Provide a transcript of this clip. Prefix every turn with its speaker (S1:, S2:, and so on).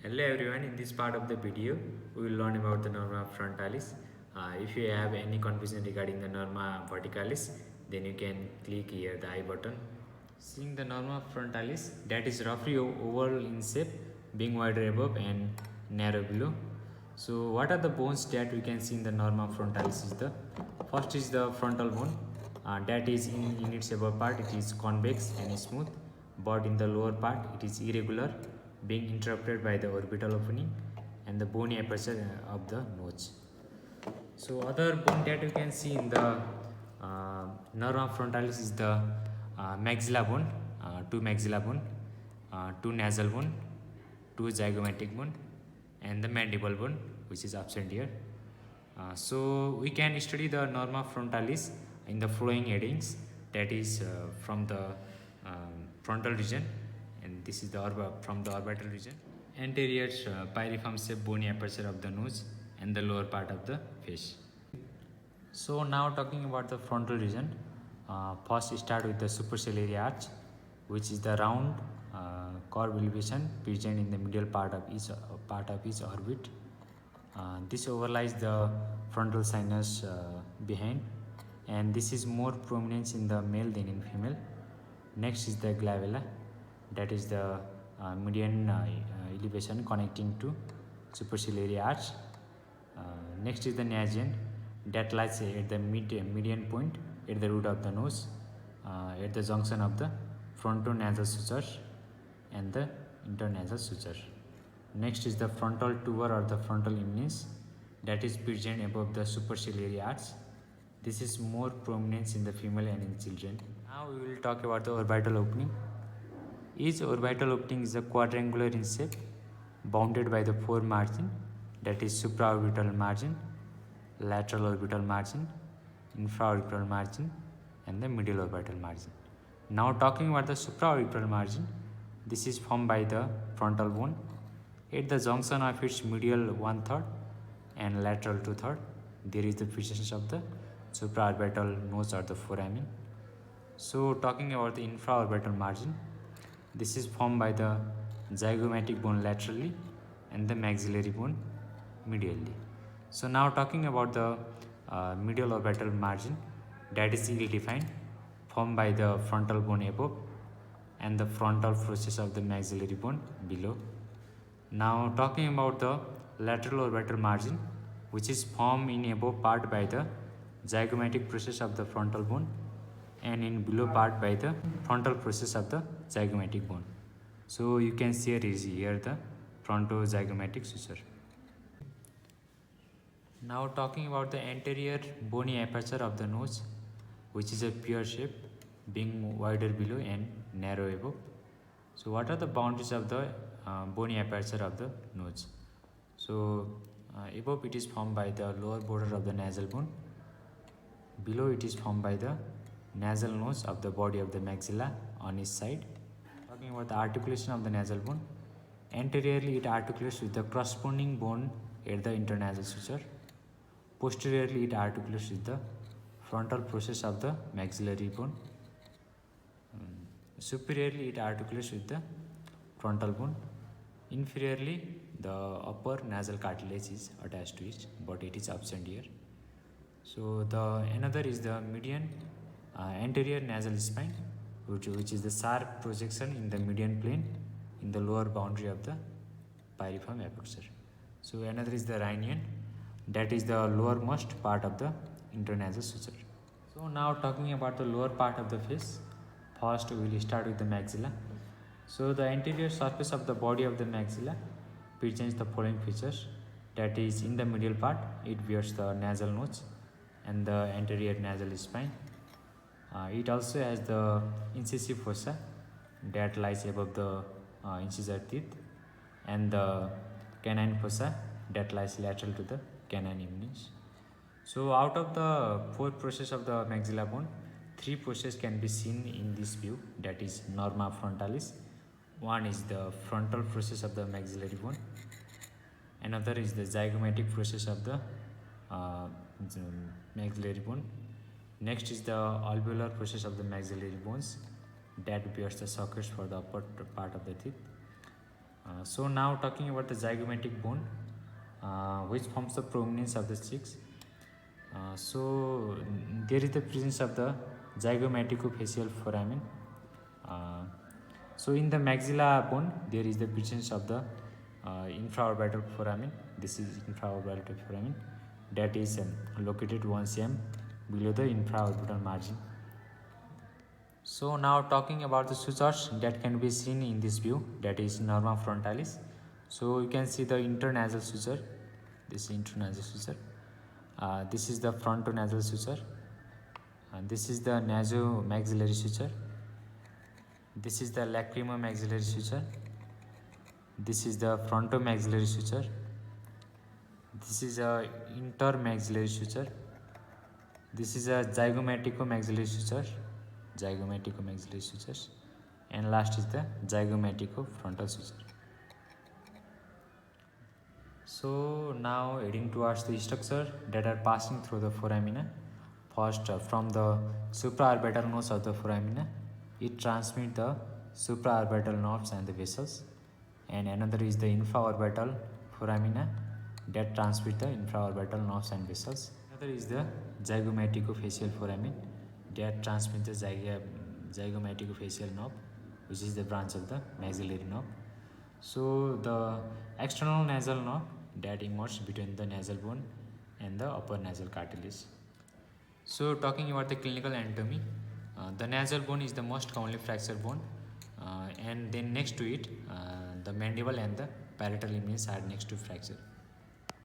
S1: Hello everyone, in this part of the video we will learn about the Norma Frontalis. If you have any confusion regarding the Norma Verticalis, then you can click here the I button. Seeing the Norma Frontalis, that is roughly oval in shape, being wider above and narrow below. So what are the bones that we can see in the Norma Frontalis is the first is the frontal bone, that is in its upper part it is convex and smooth, but in the lower part it is irregular, being interrupted by the orbital opening and the bony aperture of the nose. So other bone that you can see in the Norma Frontalis is the maxilla bone, two maxilla bone, two nasal bone, two zygomatic bone, and the mandible bone, which is absent here. So we can study the Norma Frontalis in the following headings, that is from the frontal region, and this is the from the orbital region, anterior pyriform shape bony aperture of the nose and the lower part of the face. So now talking about the frontal region, first start with the superciliary arch, which is the round curve elevation present in the middle part of each orbit. This overlies the frontal sinus behind, and this is more prominent in the male than in female. Next is the glavella, that is the median elevation connecting to superciliary arch. Next is the nasion, that lies at the median point at the root of the nose, at the junction of the frontonasal sutures and the internasal suture. Next is the frontal tuber or the frontal eminence, that is present above the superciliary arch. This is more prominent in the female and in children. Now we will talk about the orbital opening. Each orbital opening is a quadrangular in shape, bounded by the four margin, that is supraorbital margin, lateral orbital margin, infraorbital margin, and the middle orbital margin. Now talking about the supraorbital margin, this is formed by the frontal bone at the junction of its medial 1/3 and lateral 2/3. There is the presence of the supraorbital nose or the foramen. So talking about the infraorbital margin, this is formed by the zygomatic bone laterally and the maxillary bone medially. So now talking about the medial orbital margin, that is ill-defined, formed by the frontal bone above and the frontal process of the maxillary bone below. Now talking about the lateral orbital margin, which is formed in above part by the zygomatic process of the frontal bone and in below part by the frontal process of the zygomatic bone. So you can see here the frontozygomatic suture. Now talking about the anterior bony aperture of the nose, which is a pear shape, being wider below and narrow above. So what are the boundaries of the bony aperture of the nose? So above it is formed by the lower border of the nasal bone. Below it is formed by the nasal nose of the body of the maxilla on each side. Talking about the articulation of the nasal bone, anteriorly it articulates with the corresponding bone at the internasal suture. Posteriorly it articulates with the frontal process of the maxillary bone. Superiorly it articulates with the frontal bone. Inferiorly the upper nasal cartilage is attached to it, but it is absent here. So the another is the median anterior nasal spine, which is the sharp projection in the median plane in the lower boundary of the pyriform aperture. So another is the rhinian, that is the lowermost part of the internasal suture. So now talking about the lower part of the face, first we will start with the maxilla. So the anterior surface of the body of the maxilla presents the following features, that is in the middle part it bears the nasal nose and the anterior nasal spine. It also has the incisive fossa that lies above the incisor teeth, and the canine fossa that lies lateral to the canine eminence. So out of the four processes of the maxilla bone, three processes can be seen in this view, that is Norma Frontalis. One is the frontal process of the maxillary bone, another is the zygomatic process of the maxillary bone. Next is the alveolar process of the maxillary bones that bears the sockets for the upper part of the teeth. So now talking about the zygomatic bone, which forms the prominence of the cheeks. There is the presence of the zygomaticofacial foramen. Uh, so in the maxilla bone, there is the presence of the infraorbital foramen. This is infraorbital foramen that is located 1 cm below the infraorbital margin. So now talking about the sutures that can be seen in this view, that is Norma Frontalis. So you can see the intranasal suture. This is intranasal suture. This is the frontonasal suture. And this is the nasomaxillary suture. This is the lacrimomaxillary suture. This is the frontomaxillary suture. This is a intermaxillary suture. This is a zygomaticomaxillary suture. Zygomaticomaxillary sutures. And last is the zygomaticofrontal suture. So now heading towards the structure that are passing through the foramina. First, from the supraorbital nodes of the foramina, it transmits the supraorbital nerves and the vessels. And another is the infraorbital foramina that transmits the infraorbital nerves and vessels. Another is the zygomaticofacial foramen that transmits the zygomaticofacial nerve, which is the branch of the maxillary nerve. So the external nasal nerve that emerges between the nasal bone and the upper nasal cartilage. So talking about the clinical anatomy, the nasal bone is the most commonly fractured bone, and then next to it, the mandible and the parietal ligaments are next to fracture.